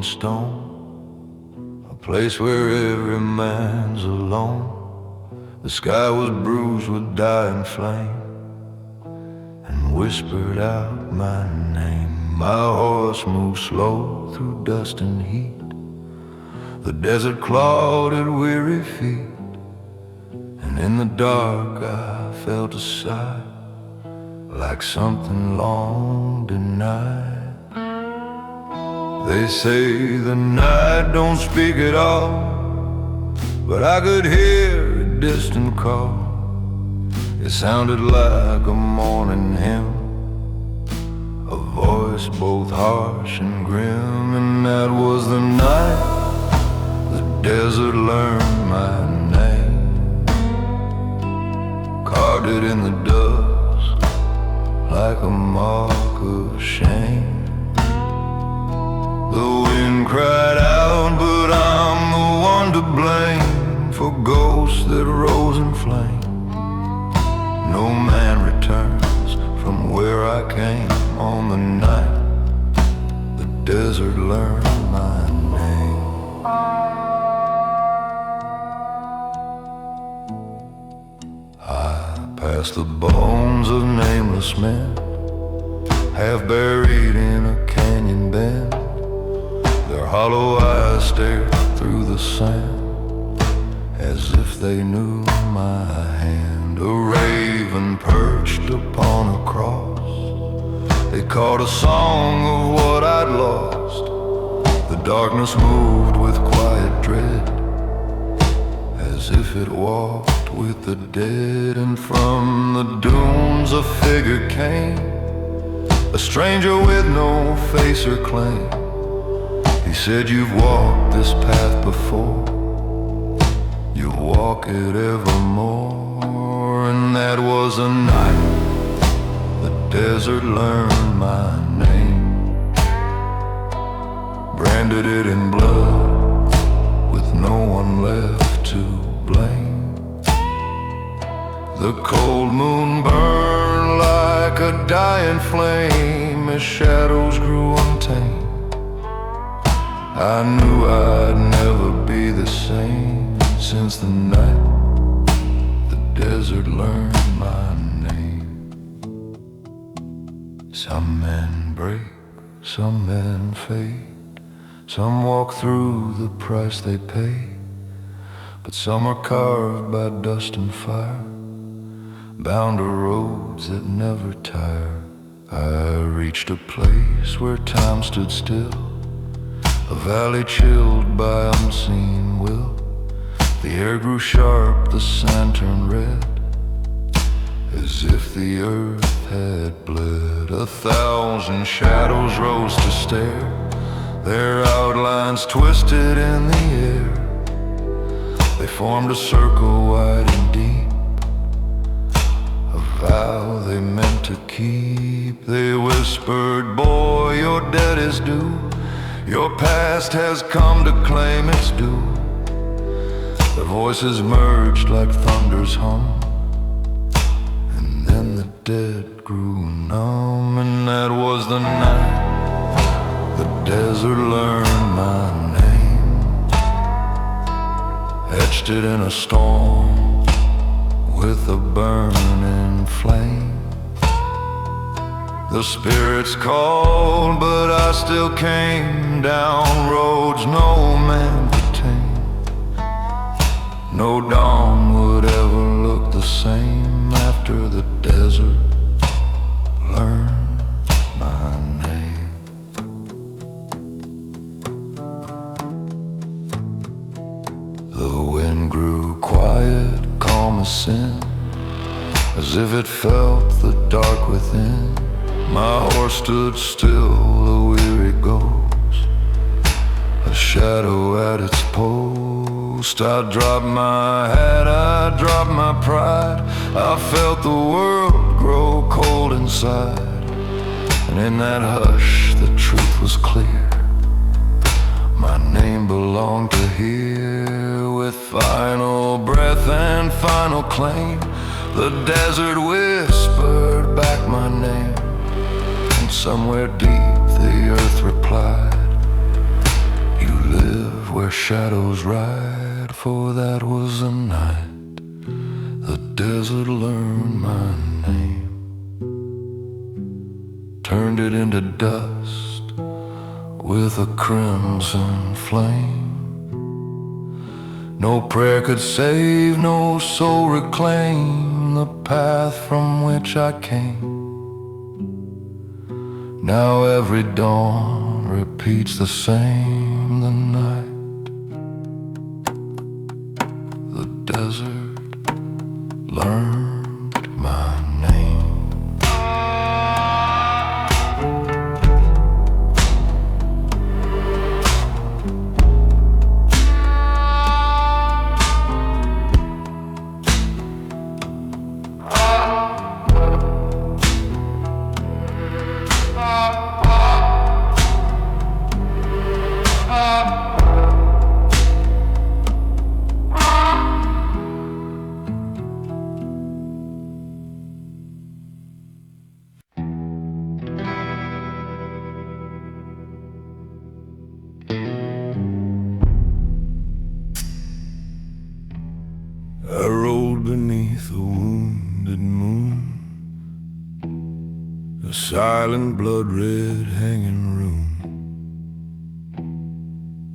stone, a place where every man's alone. The sky was bruised with dying flame and whispered out my name. My horse moved slow through dust and heat. The desert clawed at weary feet, and in the dark I felt a sigh, like something long denied. They say the night don't speak at all, but I could hear a distant call. It sounded like a morning hymn, a voice both harsh and grim. And that was the night the desert learned my name, carved it in the dust like a mark of shame. The wind cried out, but I'm the one to blame for ghosts that rose in flame. No man returns from where I came on the night the desert learned my name. I passed the bones of nameless men, half buried in a canyon bend. Their hollow eyes stared through the sand as if they knew my hand. A raven perched upon a cross, it caught a song of what I'd lost. The darkness moved with quiet dread, as if it walked with the dead. And from the dunes a figure came, a stranger with no face or claim. He said, "You've walked this path before, you'll walk it evermore." And that was the night the desert learned my name, branded it in blood with no one left to blame. The cold moon burned like a dying flame as shadows grew untamed. I knew I'd never be the same since the night the desert learned my name. Some men break, some men fade, some walk through the price they pay, but some are carved by dust and fire, bound to roads that never tire. I reached a place where time stood still, a valley chilled by unseen will. The air grew sharp, the sand turned red, as if the earth had bled. 1,000 shadows rose to stare, their outlines twisted in the air. They formed a circle wide and deep, a vow they meant to keep. They whispered, "Boy, your debt is due. Your past has come to claim its due." Their voices merged like thunder's hum, and then the dead grew numb. And that was the night the desert learned my name, etched it in a storm with a burning flame. The spirits called, but I still came down roads no man could tame. No dawn would ever look the same after the desert learned my name. The wind grew quiet, calm as sin, as if it felt the dark within. My horse stood still, a weary ghost, a shadow at its post. I dropped my hat, I dropped my pride, I felt the world grow cold inside. And in that hush the truth was clear, my name belonged to here. With final breath and final claim, the desert whispered back my name. Somewhere deep the earth replied, shadows ride, for that was the night the desert learned my name, turned it into dust with a crimson flame. No prayer could save, no soul reclaim the path from which I came. Now every dawn repeats the same. The night the desert learned my name. I rode beneath a wounded moon, a silent blood-red hanging room.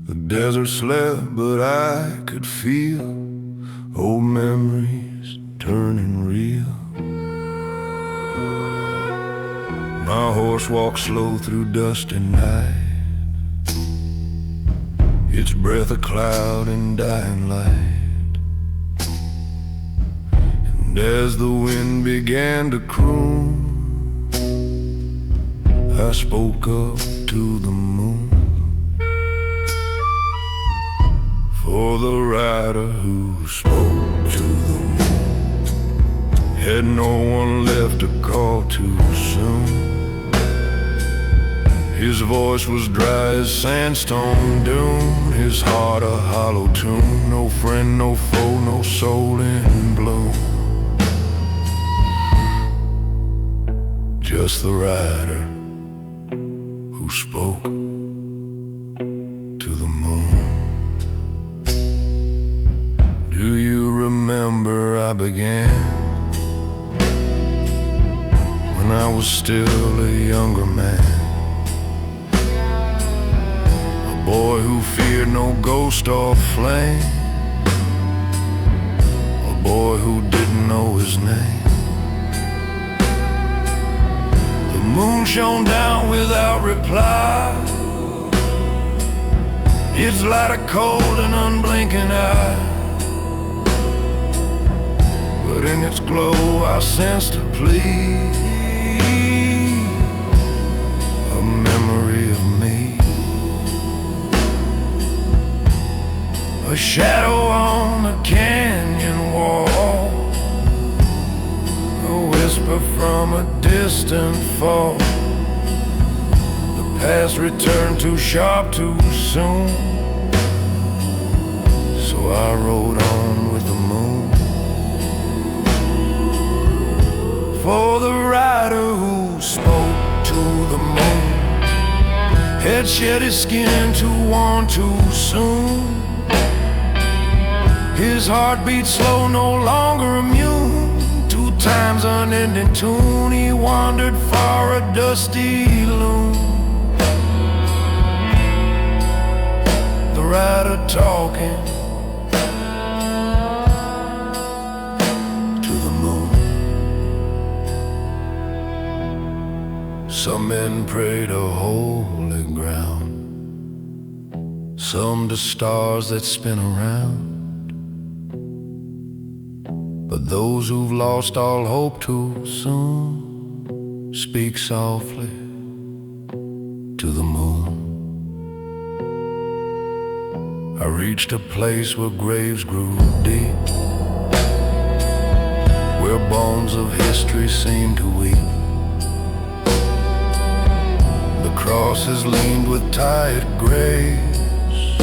The desert slept, but I could feel old memories turning real. My horse walked slow through dusty night, its breath a cloud in dying light. And as the wind began to croon, I spoke up to the moon, for the rider who spoke to the moon had no one left to call too soon. His voice was dry as sandstone dune, his heart a hollow tune. No friend, no foe, no soul in bloom, just the rider who spoke to the moon. Do you remember I began when I was still a younger man, a boy who feared no ghost or flame, a boy who didn't know his name. The moon shone down without reply, its light a cold and unblinking eye. But in its glow I sensed a plea, a memory of me, a shadow on the canyon wall, a whisper from a distant fall. The past returned too sharp too soon, so I rode on with the moon. For the rider who spoke to the moon had shed his skin too worn too soon. His heart beat slow, no longer immune to time's unending tune. He wandered far, a dusty loon, the rider talking to the moon. Some men pray to holy ground, some to stars that spin around. But those who've lost all hope too soon speak softly to the moon. I reached a place where graves grew deep, where bones of history seemed to weep. The crosses leaned with tired grace,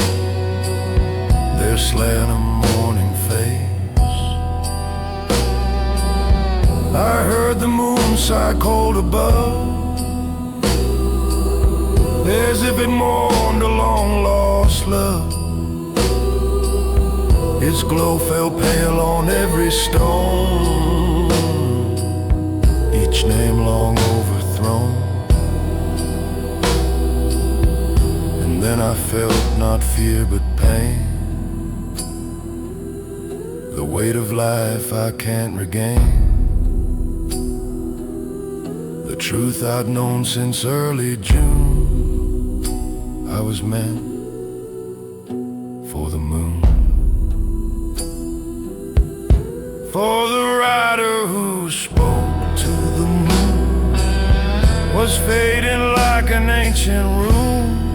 their slant of mourning face. I heard the moon sigh cold above, as if it mourned a long lost love. Its glow fell pale on every stone, each name long overthrown. And then I felt not fear but pain, the weight of life I can't regain, the truth I'd known since early June. I was meant for the moon, for the rider who spoke to the moon was fading like an ancient rune.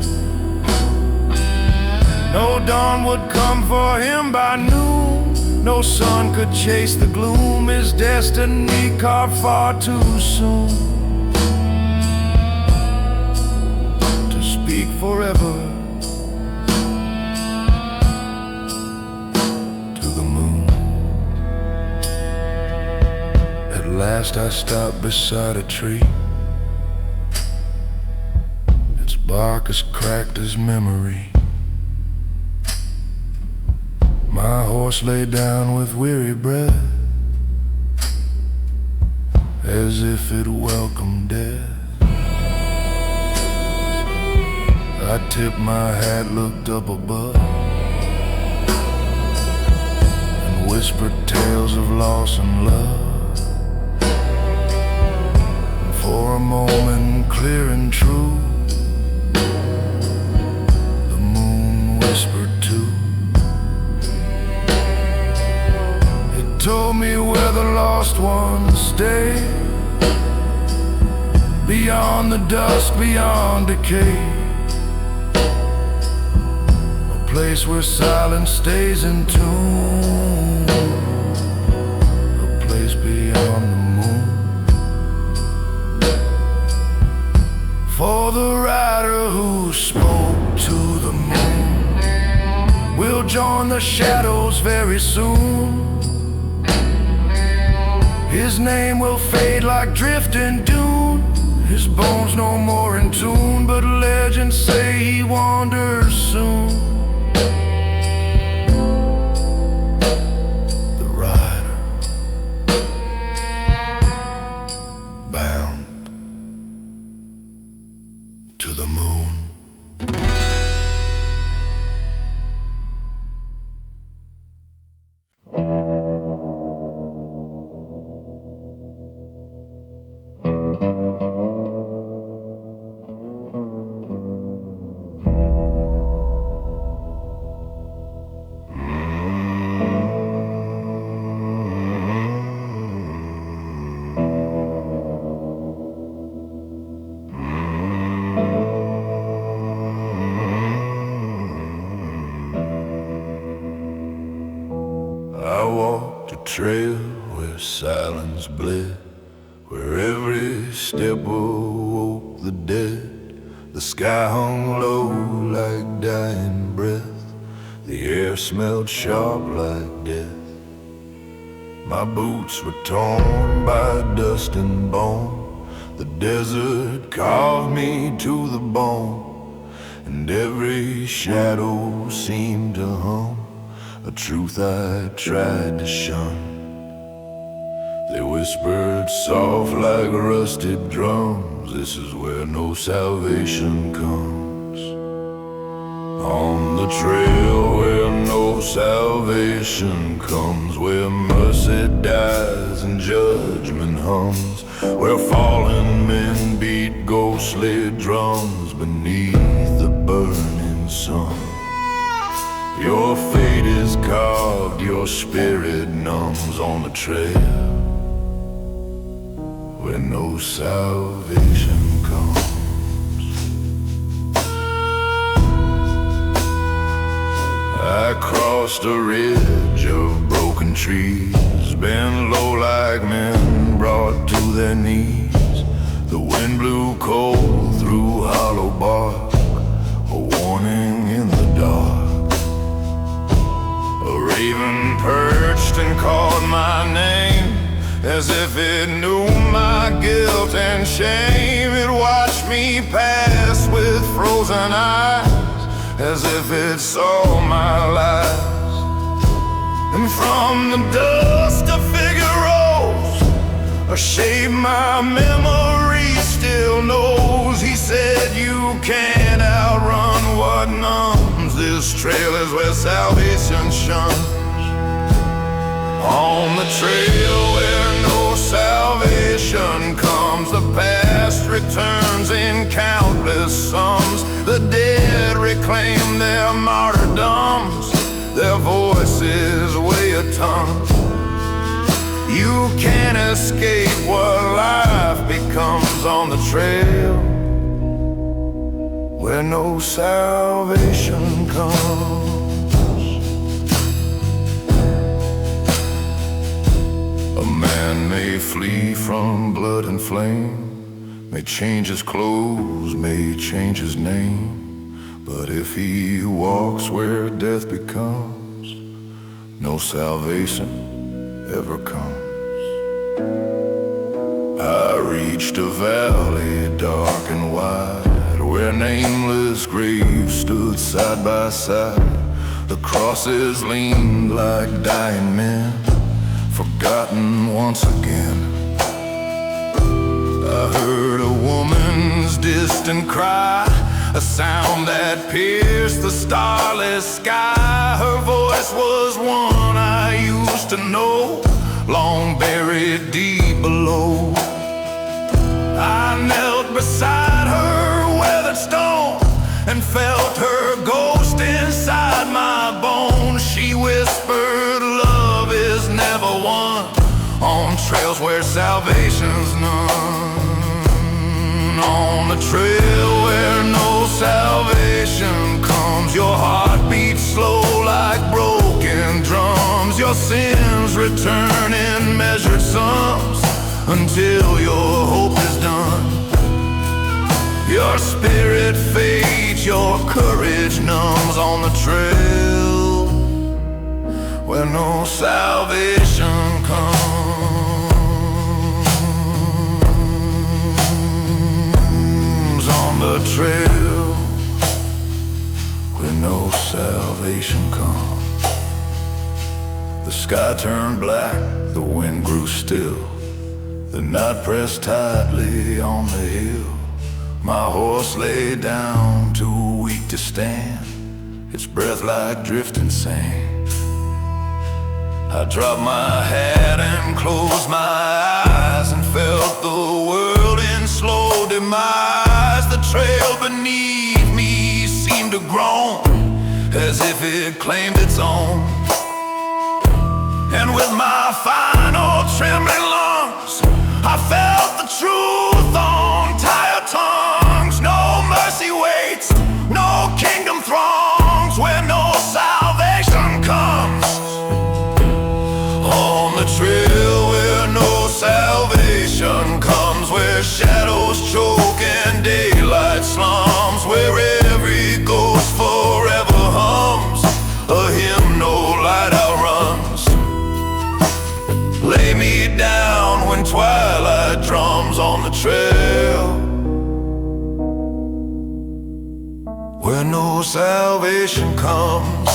No dawn would come for him by noon, no sun could chase the gloom, his destiny carved far too soon to speak forever to the moon. At last I stopped beside a tree, its bark as cracked as memory. My horse lay down with weary breath, as if it welcomed death. I tipped my hat, looked up above, and whispered tales of loss and love. And for a moment, clear and true, the moon whispered too. Told me where the lost ones stay, beyond the dust, beyond decay, a place where silence stays in tune, a place beyond the moon. For the rider who spoke to the moon will join the shadows very soon. His name will fade like drifting dune, his bones no more in tune, but legends say he wanders soon. The rider, bound to the moon. I walked a trail where silence bled, where every step awoke the dead. The sky hung low like dying breath, the air smelled sharp like death. My boots were torn by dust and bone, the desert carved me to the bone, and every shadow seemed to hum a truth I tried to shun. They whispered soft like rusted drums, this is where no salvation comes. On the trail where no salvation comes, where mercy dies and judgment hums, where fallen men beat ghostly drums beneath the burning sun. Your fate is carved, your spirit numbs on the trail where no salvation comes. I crossed a ridge of broken trees, bent low like men brought to their knees. The wind blew cold through hollow bark, a warning in the dark. A raven perched and called my name, as if it knew my guilt and shame. It watched me pass with frozen eyes, as if it saw my lies. And from the dust a figure rose, a shape my memory still knows. He said, you can't outrun what numbs. This trail is where salvation shuns. On the trail where no salvation comes, the past returns in countless sums. The dead reclaim their martyrdoms, their voices weigh a ton. You can't escape what life becomes on the trail where no salvation comes. A man may flee from blood and flame, may change his clothes, may change his name, but if he walks where death becomes, no salvation ever comes. I reached a valley dark and wide, where nameless graves stood side by side. The crosses leaned like dying men, forgotten once again. I heard a woman's distant cry, a sound that pierced the starless sky. Her voice was one I used to know, long buried deep below. I knelt beside her weathered stone and felt her ghost inside my bones. She whispered, love is never won on trails where salvation's none. On the trail where no salvation comes, your heart beats slow like broken drums. Your sins return in measured sums until your hope is done. Your spirit fades, your courage numbs on the trail where no salvation comes. On the trail where no salvation comes. The sky turned black, the wind grew still, the night pressed tightly on the hill. My horse lay down, too weak to stand, its breath like drifting sand. I dropped my hat and closed my eyes and felt the world in slow demise. The trail beneath me seemed to groan as if it claimed its own. And with my final trembling lungs, I felt the truth on tired tongues. No mercy waits, no kingdom throngs where no salvation comes. On the trail where no salvation comes, where shadows choke and daylight slums, where every ghost forever hums a hymn no light outruns. Lay me down when twilight drums on the trail where no salvation comes.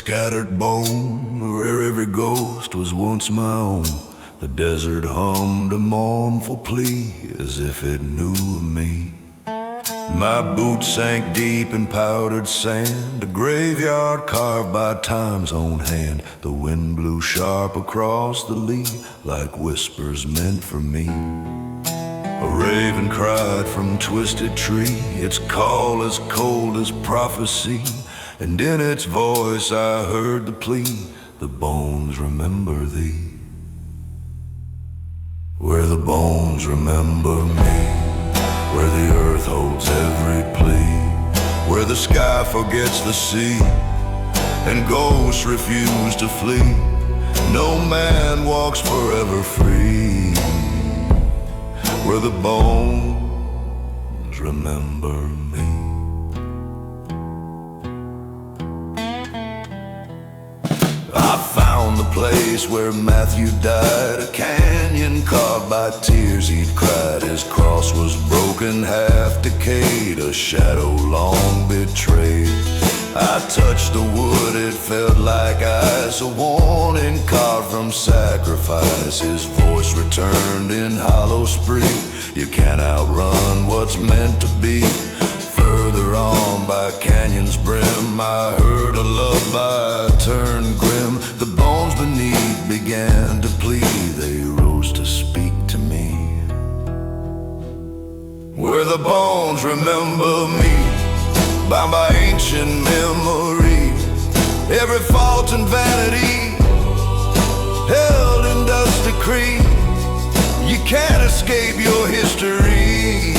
scattered bone, where every ghost was once my own. The desert hummed a mournful plea, as if it knew of me. My boots sank deep in powdered sand, a graveyard carved by time's own hand. The wind blew sharp across the lea, like whispers meant for me. A raven cried from twisted tree, its call as cold as prophecy. And in its voice I heard the plea, the bones remember thee. Where the bones remember me, where the earth holds every plea, where the sky forgets the sea, and ghosts refuse to flee. No man walks forever free, where the bones remember me. I found the place where Matthew died, a canyon carved by tears he'd cried. His cross was broken, half decayed, a shadow long betrayed. I touched the wood, it felt like ice, a warning carved from sacrifice. His voice returned in hollow spree, you can't outrun what's meant to be. Further on by canyon's brim, I heard a lullaby turn grim. The bones beneath began to plead, they rose to speak to me. Where the bones remember me, bound by ancient memory, every fault and vanity held in dust decree. You can't escape your history,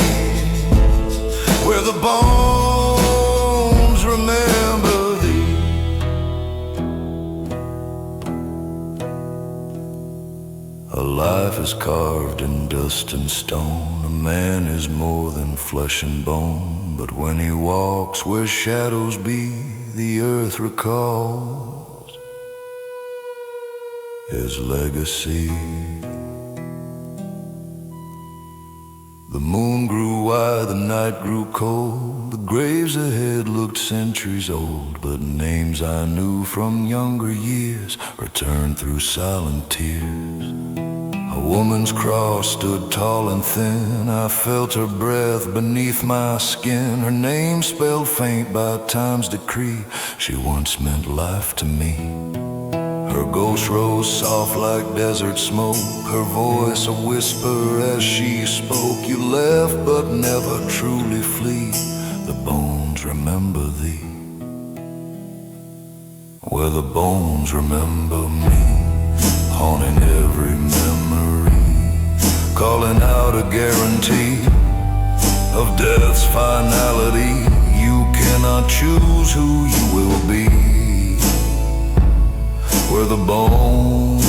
where the bones remember thee. A life is carved in dust and stone, a man is more than flesh and bone. But when he walks where shadows be, the earth recalls his legacy. The moon grew wide, the night grew cold, the graves ahead looked centuries old. But names I knew from younger years returned through silent tears. A woman's cross stood tall and thin, I felt her breath beneath my skin. Her name spelled faint by time's decree, she once meant life to me. Her ghost rose soft like desert smoke, her voice a whisper as she spoke. You left but never truly flee, the bones remember thee. Where the bones remember me, haunting every memory, calling out a guarantee of death's finality. You cannot choose who you will be, where the bones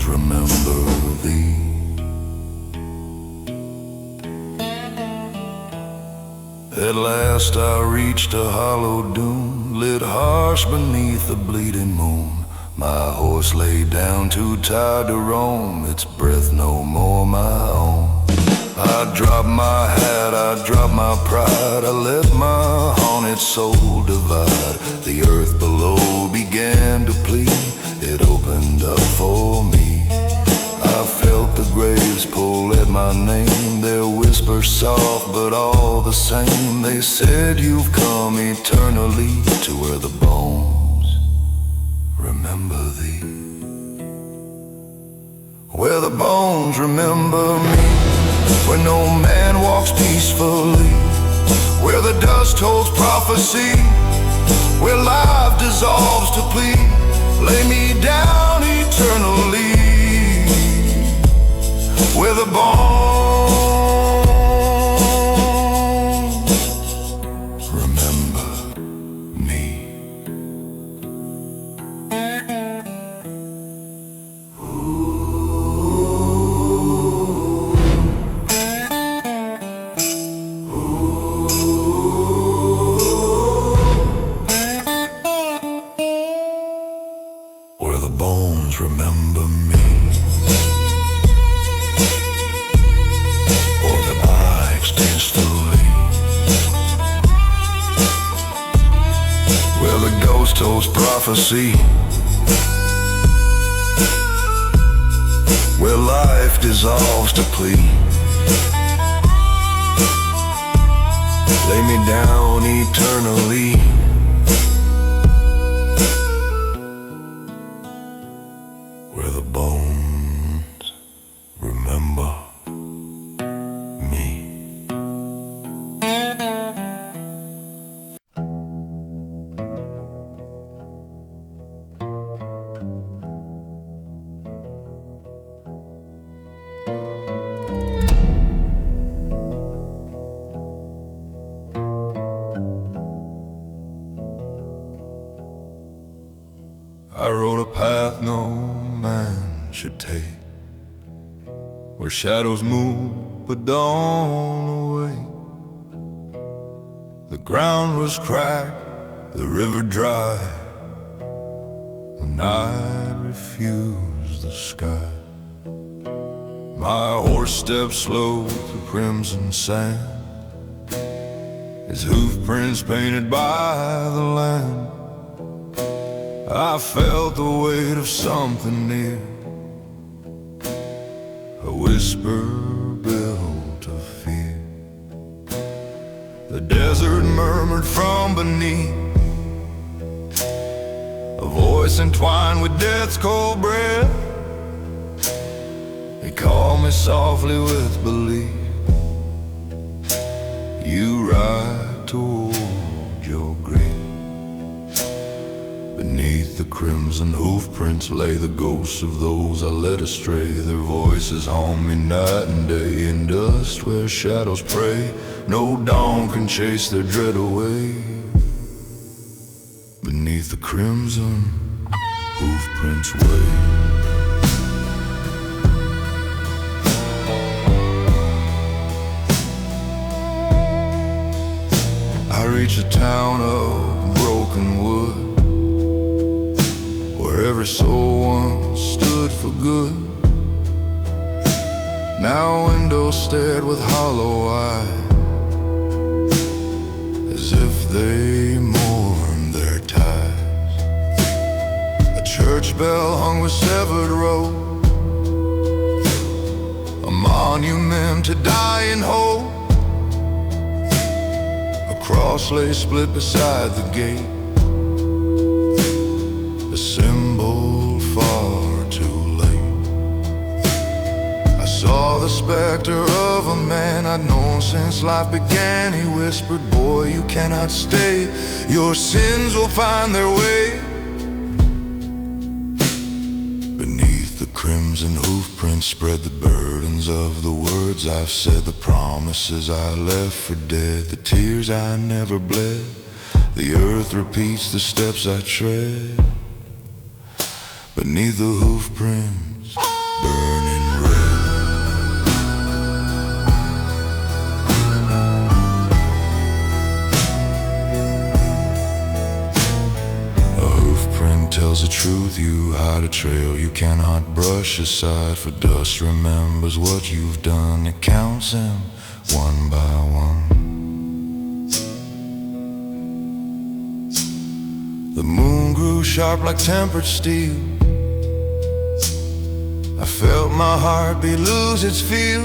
remember thee. At last I reached a hollow dune, lit harsh beneath the bleeding moon. My horse lay down too tired to roam, its breath no more my own. I dropped my hat, I dropped my pride, I let my haunted soul divide. The earth below began to plead, it opened up for me. I felt the graves pull at my name, their whispers soft but all the same. They said you've come eternally to where the bones remember thee. Where the bones remember me, where no man walks peacefully, where the dust holds prophecy, where life dissolves to plead. Lay me down eternally, where the bones remember me. Where the bones remember me. prophecy, where life dissolves to please. Lay me down eternally, where the bones remember me. I rode a path no man should take, where shadows move but dawn away. The ground was cracked, the river dry, the night refused the sky. My horse stepped slow through crimson sand, his hoof prints painted by the land. I felt the weight of something near, a whisper built of fear. The desert murmured from beneath, a voice entwined with death's cold breath. It called me softly with belief, you ride toward your grave. Beneath the crimson hoofprints lay the ghosts of those I led astray. Their voices haunt me night and day in dust where shadows prey. No dawn can chase their dread away. Beneath the crimson hoofprints way. I reach a town of broken wood, where every soul once stood for good. Now windows stared with hollow eyes, as if they mourned their ties. A church bell hung with severed rope, a monument to dying hope. A cross lay split beside the gate, a symbol far too late. I saw the specter of a man I'd known since life began. He whispered, boy, you cannot stay, your sins will find their way. Beneath the crimson hoofprints spread the burdens of the words I've said, the promises I left for dead, the tears I never bled. The earth repeats the steps I tread, beneath the hoofprints burning red. A hoofprint tells the truth, you hide a trail you cannot brush aside. For dust remembers what you've done, it counts them one by one. The moon grew sharp like tempered steel, I felt my heartbeat lose its feel.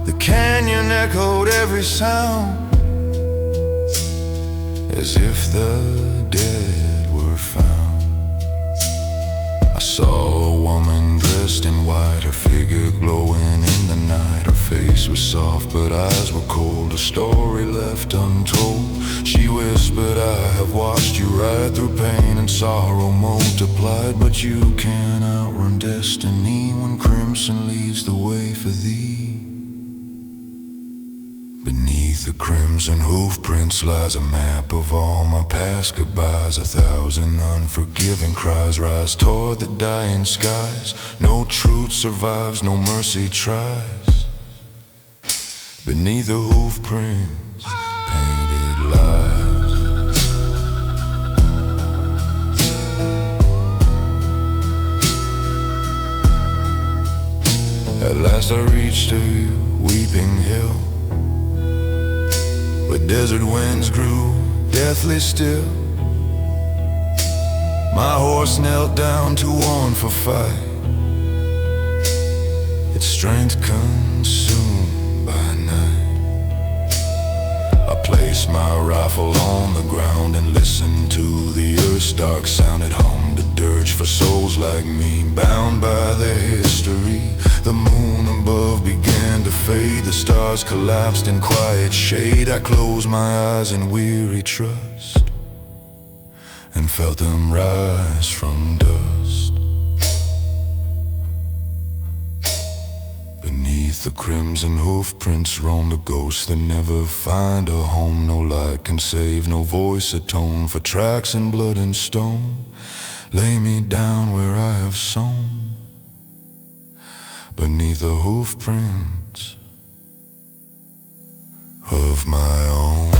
The canyon echoed every sound, as if the dead were found. I saw a woman dressed in white, her figure glowing in the night. Her face was soft but eyes were cold, a story left untold. She whispered, I have watched you ride through pain and sorrow multiplied, but you can't outrun destiny when crimson leads the way for thee. Beneath the crimson hoofprints lies a map of all my past goodbyes. 1,000 unforgiving cries rise toward the dying skies. No truth survives, no mercy tries. Beneath the hoofprints, painted lies. At last I reached a weeping hill, where desert winds grew deathly still. My horse knelt down to warn for fight, its strength consumed by night. I placed my rifle on the ground and listened to the earth's dark sound. It hummed a dirge for souls like me, bound by their history. The moon above began to fade, the stars collapsed in quiet shade. I closed my eyes in weary trust and felt them rise from dust. Beneath the crimson hoof prints roam the ghosts that never find a home. No light can save, no voice atone for tracks in blood and stone. Lay me down where I have sown, beneath the hoof prints of my own.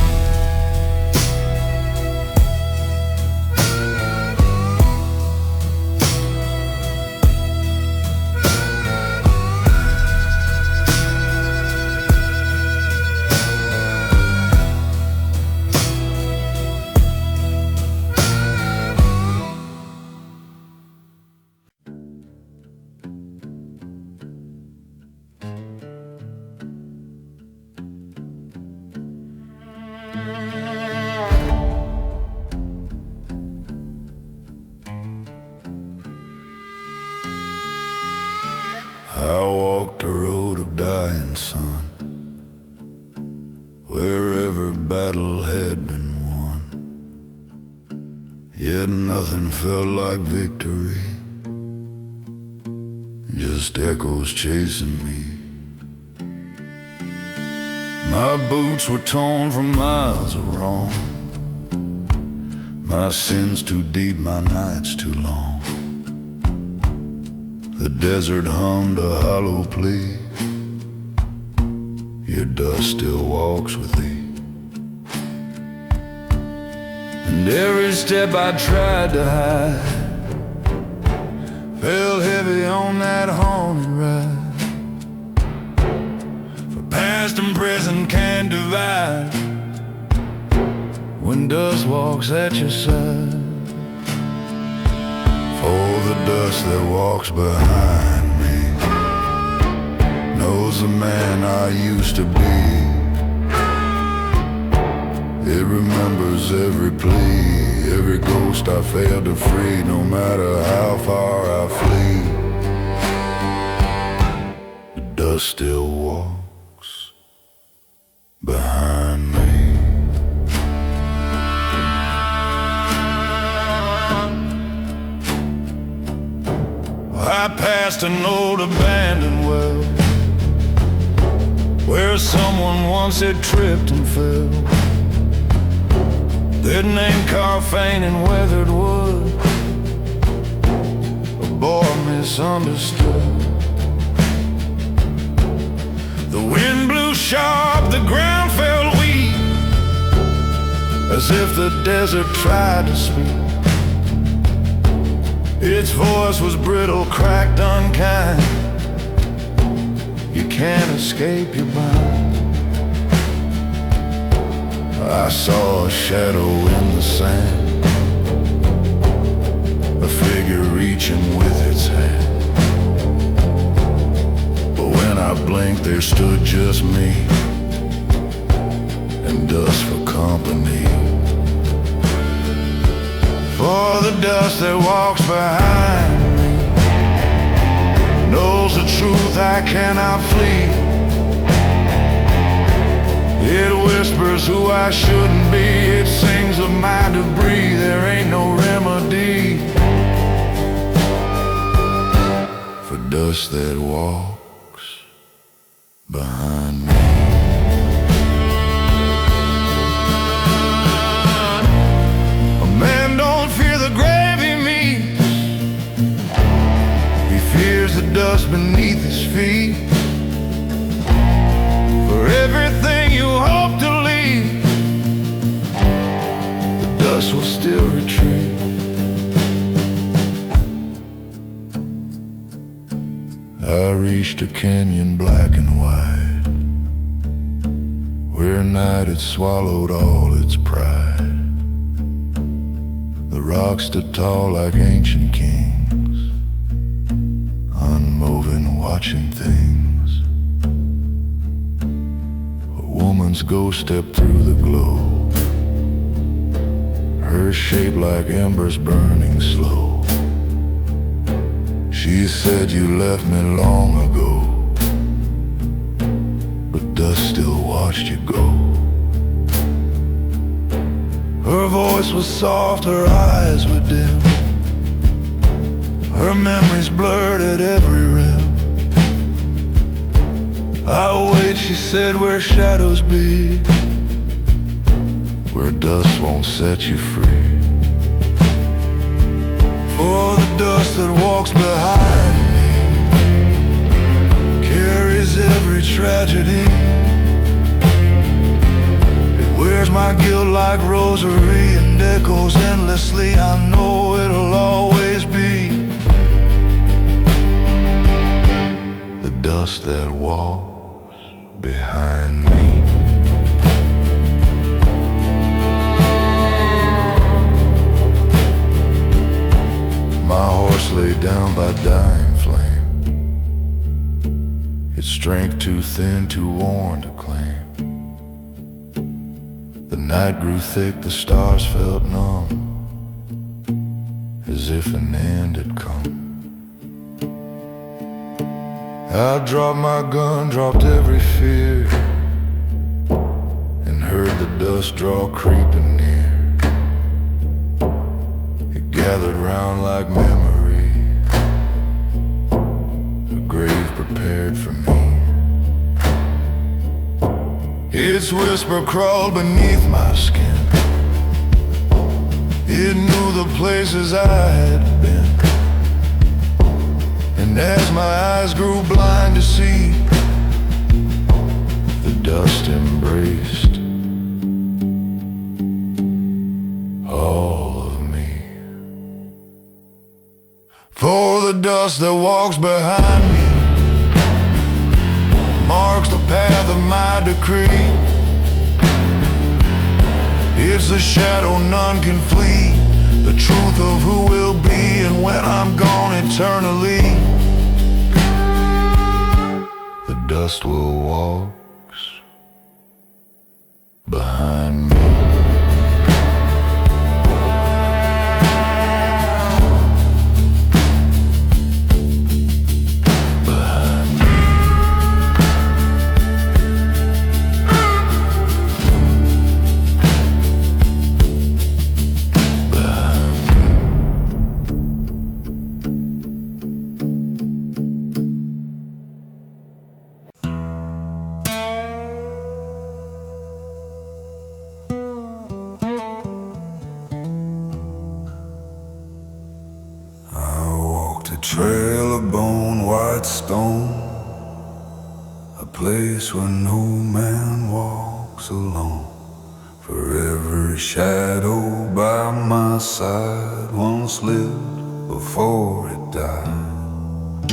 I walked the road of dying sun, where every battle had been won, yet nothing felt like victory, just echoes chasing me. My boots were torn from miles of wrong, my sins too deep, my nights too long. The desert hummed a hollow plea, your dust still walks with thee. And every step I tried to hide fell heavy on that haunted ride, for past and present can't divide when dust walks at your side. For the dust that walks behind me knows the man I used to be. It remembers every plea, every ghost I failed to free, no matter how far I flee. The dust still walks behind me. I passed an old abandoned well, where someone once had tripped and fell. They'd named Carfane in weathered wood, a boy misunderstood. The wind blew sharp, the ground fell weak, as if the desert tried to speak. Its voice was brittle, cracked, unkind. You can't escape your mind. I saw a shadow in the sand, a figure reaching with its hand. But when I blinked, there stood just me, and dust for company. For the dust that walks behind me knows the truth I cannot flee. It whispers who I shouldn't be, it sings of my debris. There ain't no remedy for dust that walks behind me. The dust beneath his feet, for everything you hope to leave, the dust will still retreat. I reached a canyon black and wide, where night had swallowed all its pride. The rocks stood tall like ancient kings, unmoving, watching things. A woman's ghost stepped through the glow, her shape like embers burning slow. She said, "You left me long ago, but dust still watched you go." Her voice was soft, her eyes were dim, her memories blurred at every rim. "I'll wait," she said, "where shadows be, where dust won't set you free." For the dust that walks behind me carries every tragedy. It wears my guilt like rosary and echoes endlessly. I know it'll always be the dust that walks behind me. My horse lay down by dying flame, its strength too thin, too worn to claim. The night grew thick, the stars felt numb, as if an end had come. I dropped my gun, dropped every fear, and heard the dust draw creeping near. It gathered round like memory, a grave prepared for me. Its whisper crawled beneath my skin, it knew the places I had been. And as my eyes grew blind to see, the dust embraced all of me. For the dust that walks behind me marks the path of my decree. It's the shadow none can flee, the truth of who will be and when I'm gone eternally. The dust will walk behind me. Trail of bone, white stone, a place where no man walks alone. For every shadow by my side once lived before it died.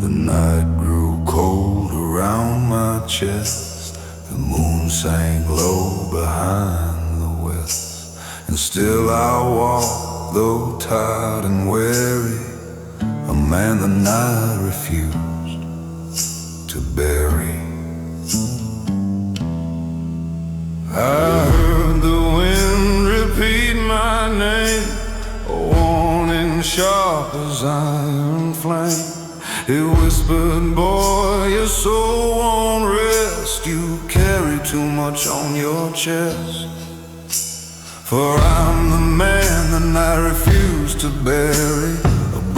The night grew cold around my chest, the moon sank low behind the west. And still I walk, though tired and weary, a man the night refused to bury. I heard the wind repeat my name, a warning sharp as iron flame. It whispered, "Boy, your soul won't rest, you carry too much on your chest." For I'm the man the night refused to bury,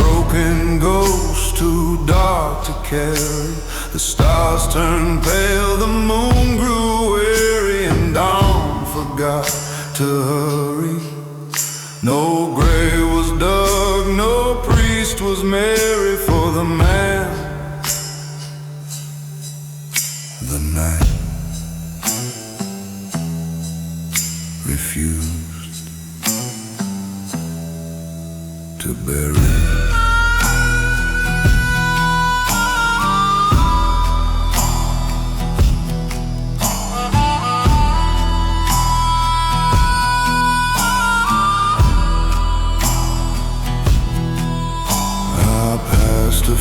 broken ghost too dark to carry. The stars turned pale, the moon grew weary, and dawn forgot to hurry. No grave was dug, no priest was merry for the man the night refused to bury.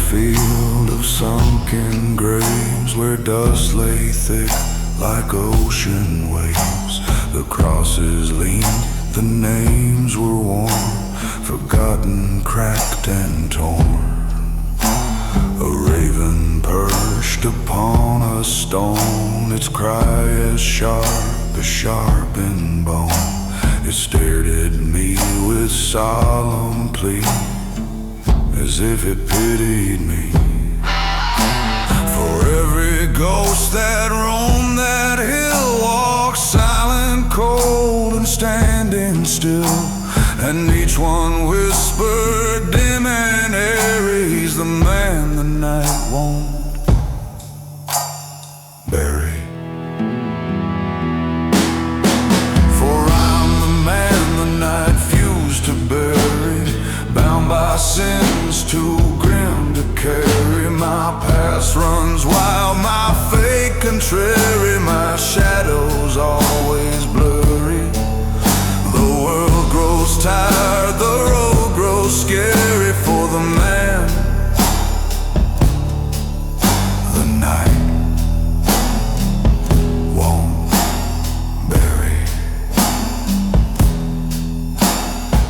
field of sunken graves, where dust lay thick like ocean waves. The crosses leaned, the names were worn, forgotten, cracked and torn. A raven perched upon a stone, its cry as sharpened bone. It stared at me with solemn plea, as if it pitied me. For every ghost that roamed that hill walked silent, cold and standing still, and each one whispered dim and airy, he's the man the night won't bury. For I'm the man the night fused to bury, bound by sins too grim to carry. My past runs wild, my fate contrary, my shadow's always blurry. The world grows tired, the road grows scary, for the man the night won't bury.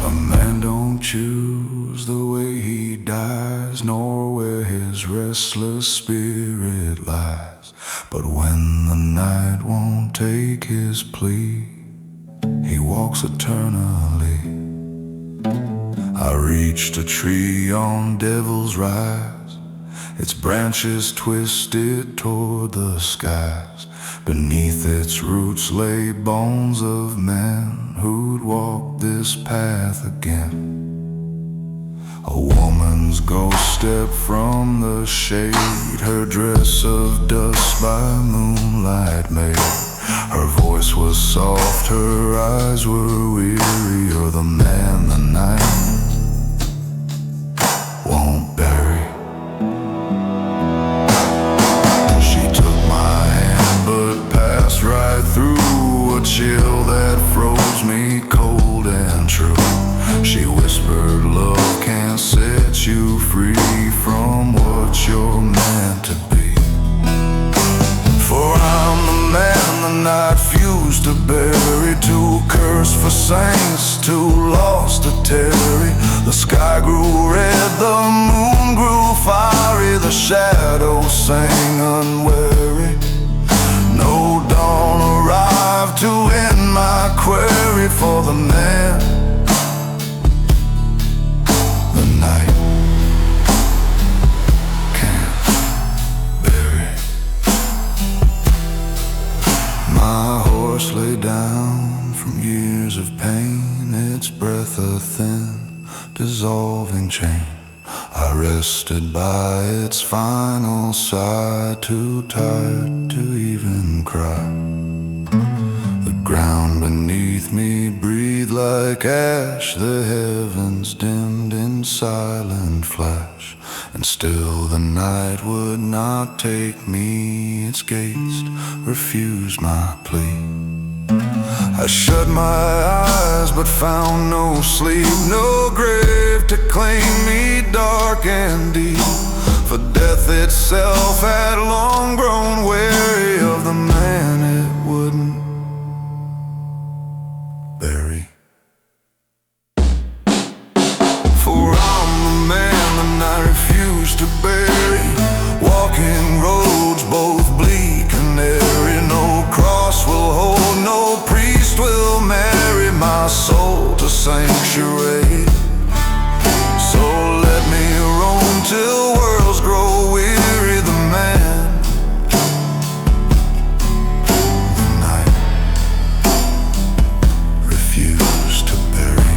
A man don't choose the way he dies, nor where his restless spirit lies. But when the night won't take his plea, he walks eternally. I reached a tree on Devil's Rise, its branches twisted toward the skies. Beneath its roots lay bones of men who'd walk this path again. A woman's ghost stepped from the shade, her dress of dust by moonlight made. Her voice was soft, her eyes were weary. You're the man the night won't bury. She took my hand but passed right through, a chill that froze me cold and true. She whispered, love can't set you free from what you're meant to be. For I'm the man the night fused to bury, too cursed for saints, too lost to tarry. The sky grew red, the moon grew fiery, the shadows sang unwary. No dawn arrived to end my query, for the man the night can't bury. My horse lay down from years of pain, its breath a thin, dissolving chain. I rested by its final sigh, too tired to even cry. The ground beneath me breathed like ash, the heavens dimmed in silent flash, and still the night would not take me. Its gates refused my plea. I shut my eyes but found no sleep, no grave to claim me dark and deep. For death itself had long grown weary of the man it wouldn't bury. For I'm the man the night refused to bury, walking roads both bleak and airy. No cross will hold, no priest will marry my soul to sanctuary. So let me roam till worlds grow weary. The man the night refused to bury.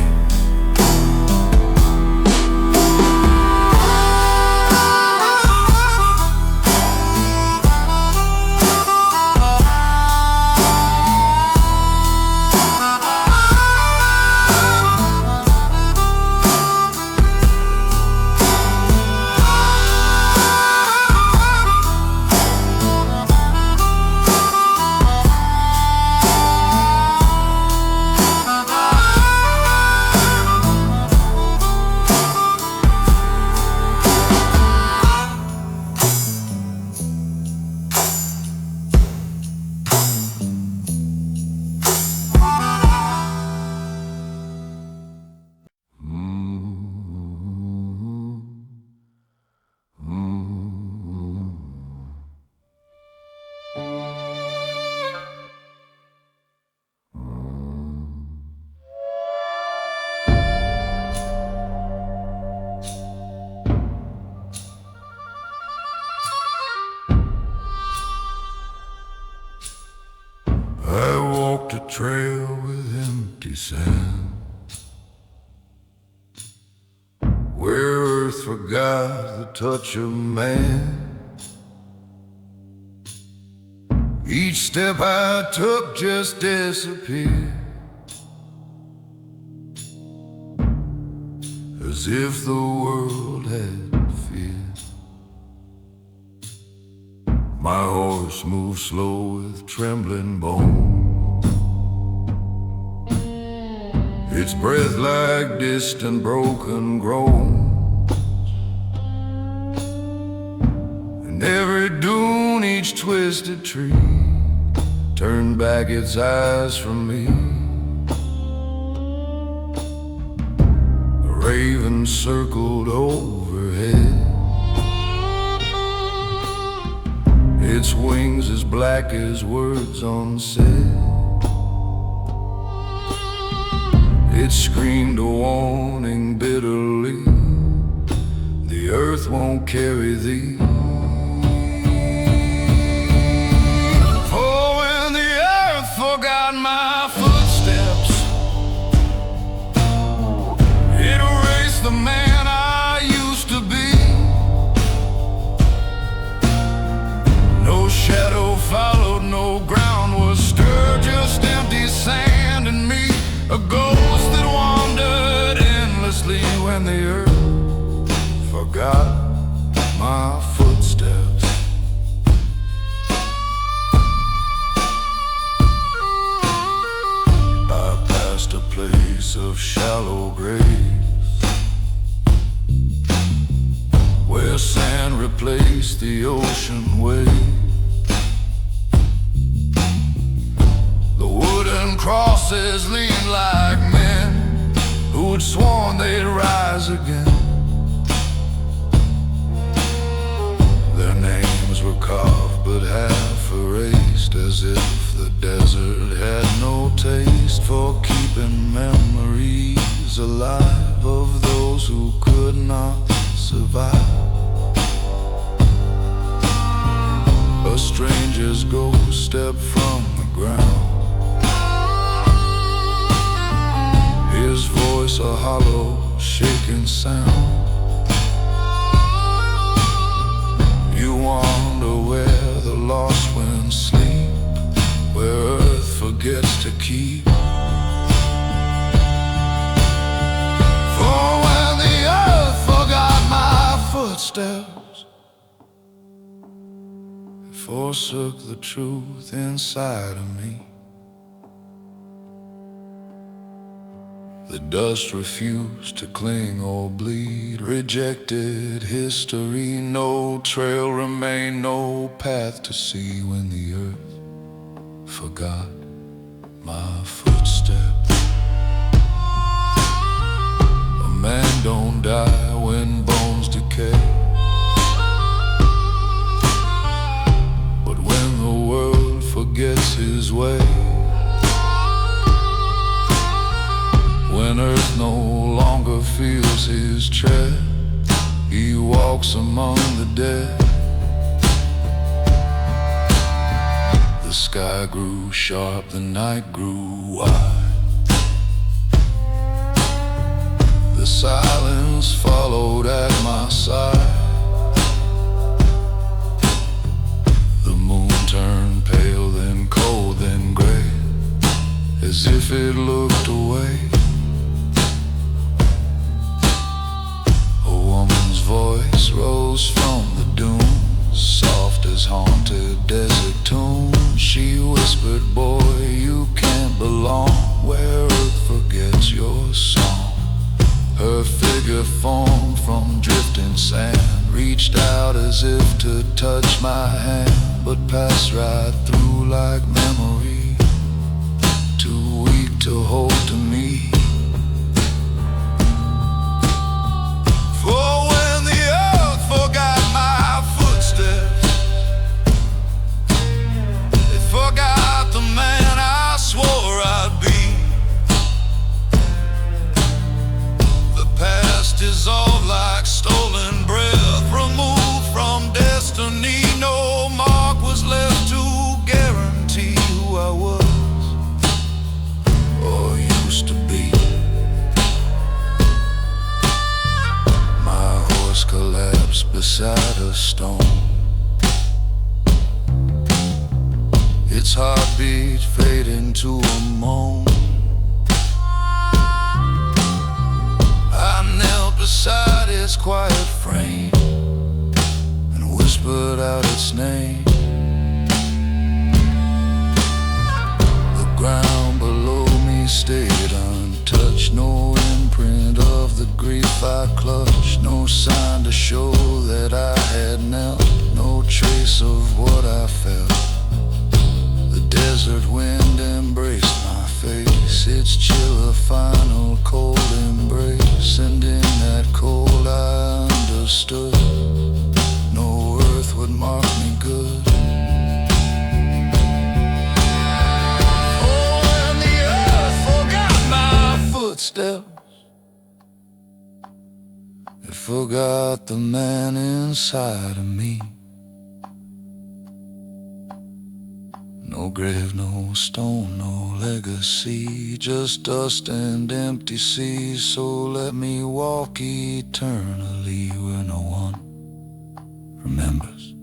got the touch of man. Each step I took just disappeared, as if the world had feared. My horse moved slow with trembling bones, its breath like distant broken groans. And every dune, each twisted tree turned back its eyes from me. A raven circled overhead, its wings as black as words unsaid. It screamed a warning bitterly, the earth won't carry thee. For when the earth forgot my footsteps, it erased the man I used to be. No shadow followed, no ground was stirred, just empty sand and me, a ghost that wandered endlessly when the earth forgot my footsteps. I passed a place of shallow graves, where sand replaced the ocean wave. The wooden crosses leaned like men who had sworn they'd rise again. Their names were carved but half erased, as if the desert had no taste for keeping memories alive of those who could not survive. A stranger's ghost stepped from the ground, his voice a hollow, shaking sound. You wonder where the lost winds sleep, where earth forgets to keep. For when the earth forgot my footsteps, it forsook the truth inside of me. The dust refused to cling or bleed, rejected history, no trail remained, no path to see when the earth forgot my footsteps. A man don't die when bones decay, but when the world forgets his way. When earth no longer feels his tread, he walks among the dead. The sky grew sharp, the night grew wide. The silence followed at my side. The moon turned pale, then cold, then gray, as if it looked away. Voice rose from the dunes, soft as haunted desert tunes. She whispered, boy, you can't belong where earth forgets your song. Her figure formed from drifting sand, reached out as if to touch my hand, but passed right through like memory, too weak to hold to me. Dissolved like stolen breath, removed from destiny. No mark was left to guarantee who I was or used beside a stone. Its heartbeat fading to a moan. I knelt beside its quiet frame and whispered out its name. The ground below me stayed untouched, no imprint of the grief I clutched, no sign to show that I had knelt, no trace of what I felt. The desert wind embraced my face, its chill a final cold embrace, and in that cold I understood no earth would mark me good. Oh, and the earth forgot my footsteps. It forgot the man inside of me. No grave, no stone, no legacy, just dust and empty seas. So let me walk eternally where no one remembers.